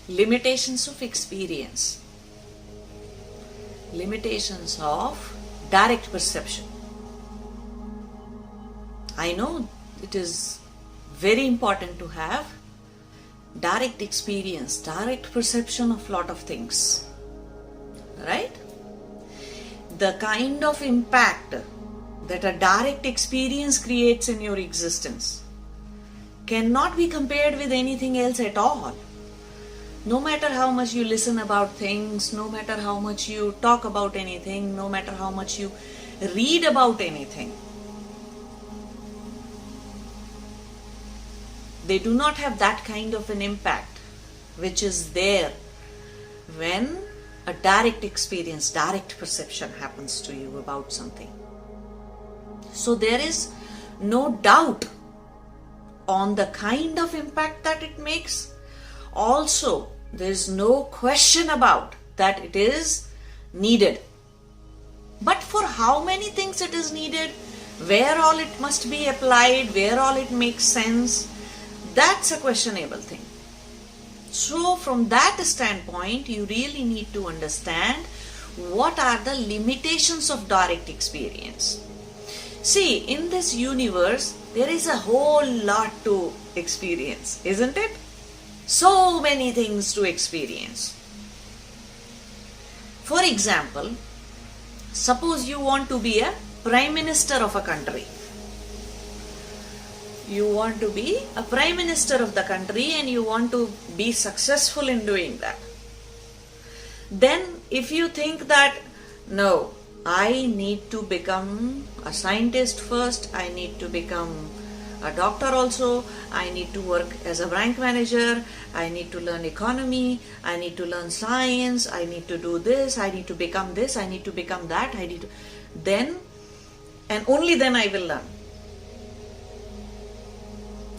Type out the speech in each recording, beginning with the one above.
limitations of experience, limitations of direct perception. I know it is very important to have direct experience, direct perception of lot of things, right? The kind of impact that a direct experience creates in your existence cannot be compared with anything else at all. No matter how much you listen about things, no matter how much you talk about anything, no matter how much you read about anything, they do not have that kind of an impact which is there when a direct experience, direct perception happens to you about something. So there is no doubt on the kind of impact that it makes. Also, there is no question about that it is needed. But for how many things it is needed, where all it must be applied, where all it makes sense, that's a questionable thing. So from that standpoint, you really need to understand what are the limitations of direct experience. See, in this universe, there is a whole lot to experience, isn't it? So many things to experience. For example, suppose you want to be a prime minister of a country. You want to be a prime minister of the country and you want to be successful in doing that. Then if you think that, no, I need to become a scientist first, I need to become a doctor also, I need to work as a bank manager, I need to learn economy, I need to learn science, I need to do this, I need to become this, I need to become that, then and only then I will learn.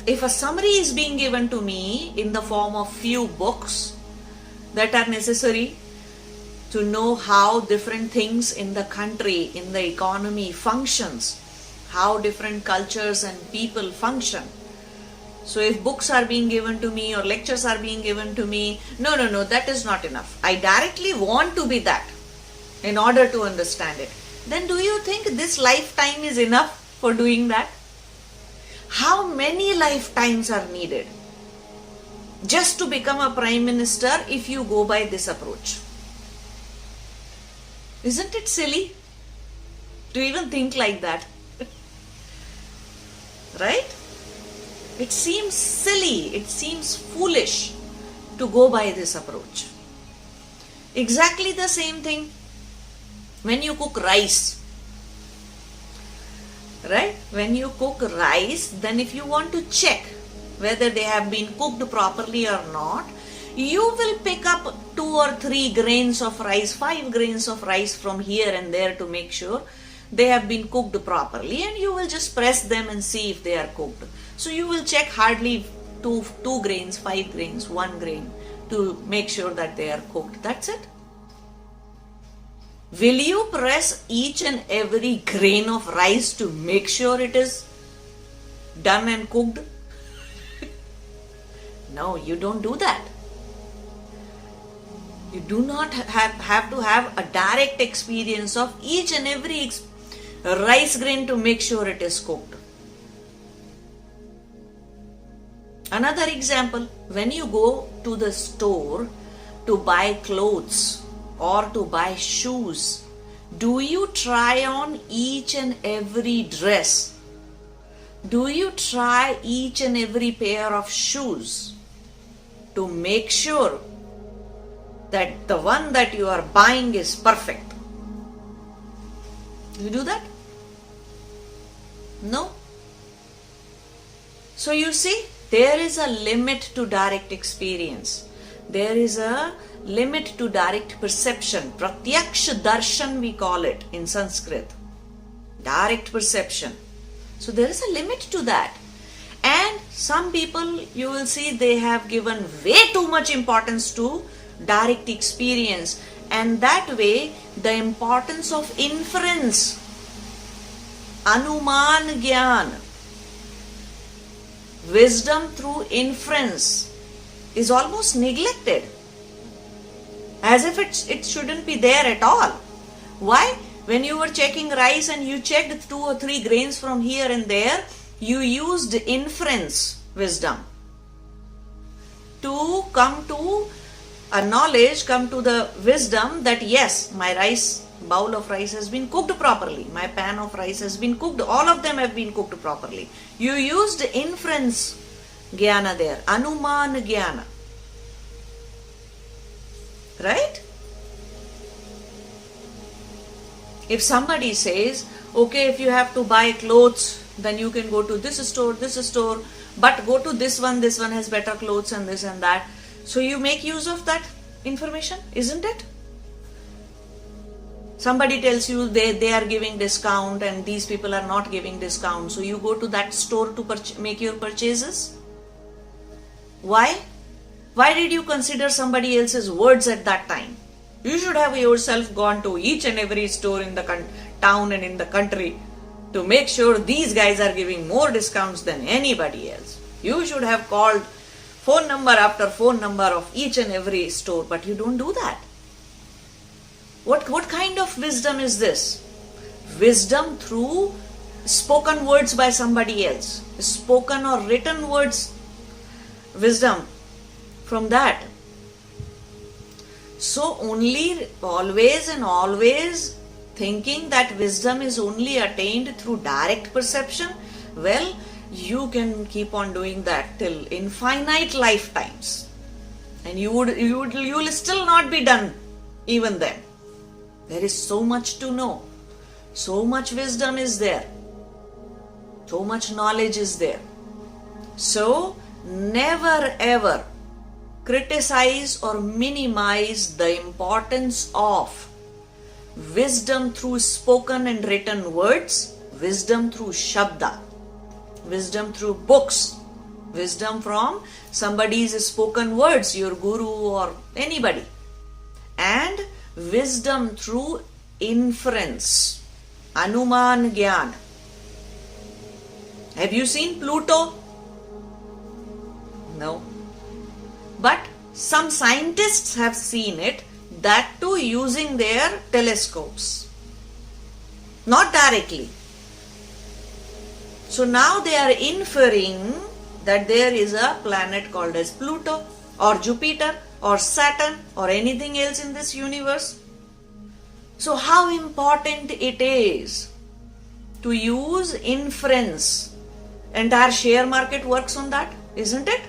If a summary is being given to me in the form of few books that are necessary to know how different things in the country, in the economy functions, how different cultures and people function. So if books are being given to me or lectures are being given to me, no, that is not enough. I directly want to be that in order to understand it. Then do you think this lifetime is enough for doing that? How many lifetimes are needed just to become a prime minister if you go by this approach? Isn't it silly to even think like that? Right? It seems silly, it seems foolish to go by this approach. Exactly the same thing when you cook rice. Right? When you cook rice, then if you want to check whether they have been cooked properly or not, you will pick up 2 or 3 grains of rice, 5 grains of rice from here and there to make sure they have been cooked properly, and you will just press them and see if they are cooked. So you will check hardly 2 grains, 5 grains, 1 grain to make sure that they are cooked. That's it. Will you press each and every grain of rice to make sure it is done and cooked? No, you don't do that. You do not have to have a direct experience of each and every rice grain to make sure it is cooked. Another example, when you go to the store to buy clothes or to buy shoes, do you try on each and every dress? Do you try each and every pair of shoes to make sure that the one that you are buying is perfect? Do you do that? No. So you see, there is a limit to direct experience. There is a limit to direct perception. Pratyaksha darshan we call it in Sanskrit. Direct perception. So there is a limit to that. And some people, you will see, they have given way too much importance to direct experience. And that way, the importance of inference, anuman gyan, wisdom through inference, is almost neglected. As if it shouldn't be there at all. Why? When you were checking rice and you checked 2 or 3 grains from here and there, you used inference wisdom to come to a knowledge, come to the wisdom that yes, my bowl of rice has been cooked properly, my pan of rice has been cooked, all of them have been cooked properly. You used inference jnana there, anuman jnana. Right? If somebody says, okay, if you have to buy clothes, then you can go to this store, but go to this one has better clothes and this and that. So you make use of that information, isn't it? Somebody tells you they are giving discount and these people are not giving discount. So you go to that store to make your purchases. Why? Why did you consider somebody else's words at that time? You should have yourself gone to each and every store in the town and in the country to make sure these guys are giving more discounts than anybody else. You should have called phone number after phone number of each and every store, but you don't do that. What kind of wisdom is this? Wisdom through spoken words by somebody else. Spoken or written words, wisdom from that. So only always thinking that wisdom is only attained through direct perception, well, you can keep on doing that till infinite lifetimes. And you will still not be done even then. There is so much to know. So much wisdom is there. So much knowledge is there. So never ever criticize or minimize the importance of wisdom through spoken and written words, wisdom through shabda, wisdom through books, wisdom from somebody's spoken words, your guru or anybody, and wisdom through inference, anuman jnana. Have you seen Pluto? No. But some scientists have seen it, that too using their telescopes. Not directly. So now they are inferring that there is a planet called as Pluto or Jupiter or Saturn or anything else in this universe. So how important it is to use inference. Entire share market works on that, isn't it?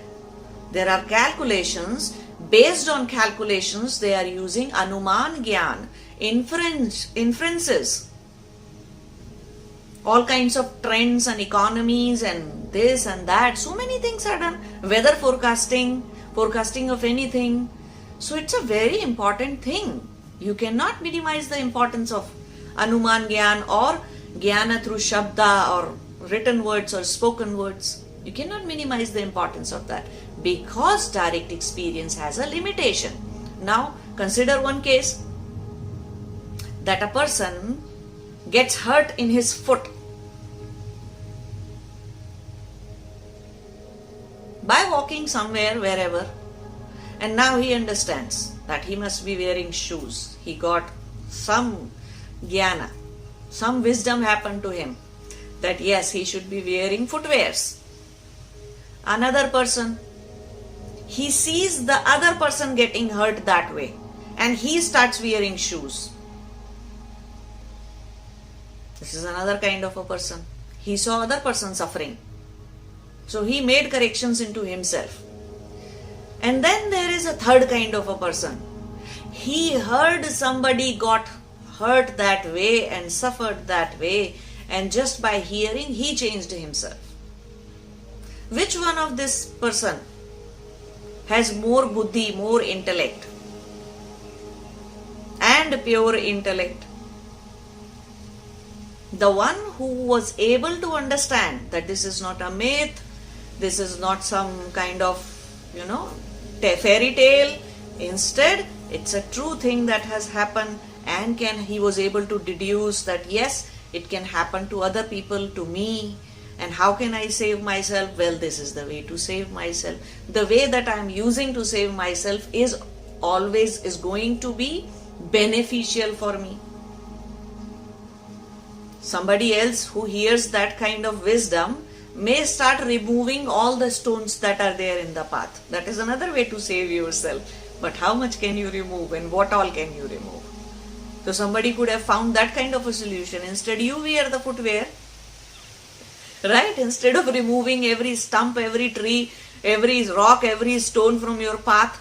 There are calculations. Based on calculations, they are using anuman jnana, inferences. All kinds of trends and economies and this and that. So many things are done. Weather forecasting of anything. So it's a very important thing. You cannot minimize the importance of anuman jnana or jnana through shabda or written words or spoken words. You cannot minimize the importance of that because direct experience has a limitation. Now consider one case that a person gets hurt in his foot by walking somewhere, wherever, and now he understands that he must be wearing shoes. He got some jnana, some wisdom happened to him that yes, he should be wearing footwears. Another person, he sees the other person getting hurt that way and he starts wearing shoes. This is another kind of a person. He saw other person suffering. So he made corrections into himself. And then there is a third kind of a person. He heard somebody got hurt that way and suffered that way, and just by hearing he changed himself. Which one of this person has more buddhi, more intellect and pure intellect? The one who was able to understand that this is not a myth, this is not some kind of, fairy tale. Instead, it's a true thing that has happened, and he was able to deduce that yes, it can happen to other people, to me. And how can I save myself? Well, this is the way to save myself. The way that I am using to save myself is always is going to be beneficial for me. Somebody else who hears that kind of wisdom may start removing all the stones that are there in the path. That is another way to save yourself. But how much can you remove and what all can you remove? So somebody could have found that kind of a solution. Instead, you wear the footwear. Right? Instead of removing every stump, every tree, every rock, every stone from your path,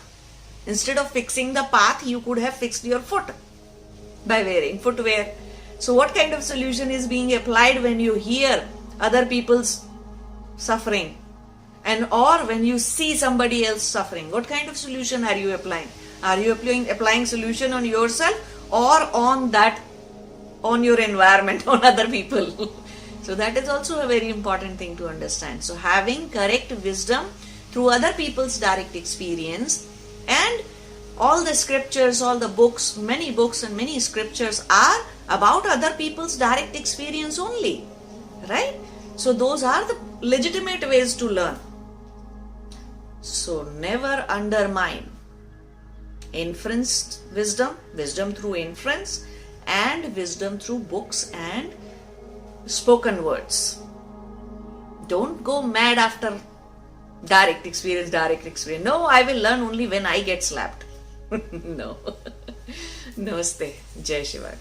instead of fixing the path, you could have fixed your foot by wearing footwear. So what kind of solution is being applied when you hear other people's suffering and or when you see somebody else suffering? What kind of solution are you applying? Are you applying solution on yourself or on your environment, on other people? So that is also a very important thing to understand. So having correct wisdom through other people's direct experience, and all the scriptures, all the books, many books and many scriptures are about other people's direct experience only. Right? So those are the legitimate ways to learn. So never undermine inference wisdom, wisdom through inference, and wisdom through books and spoken words. Don't go mad after direct experience. No, I will learn only when I get slapped. No. Namaste. Jai Shiva.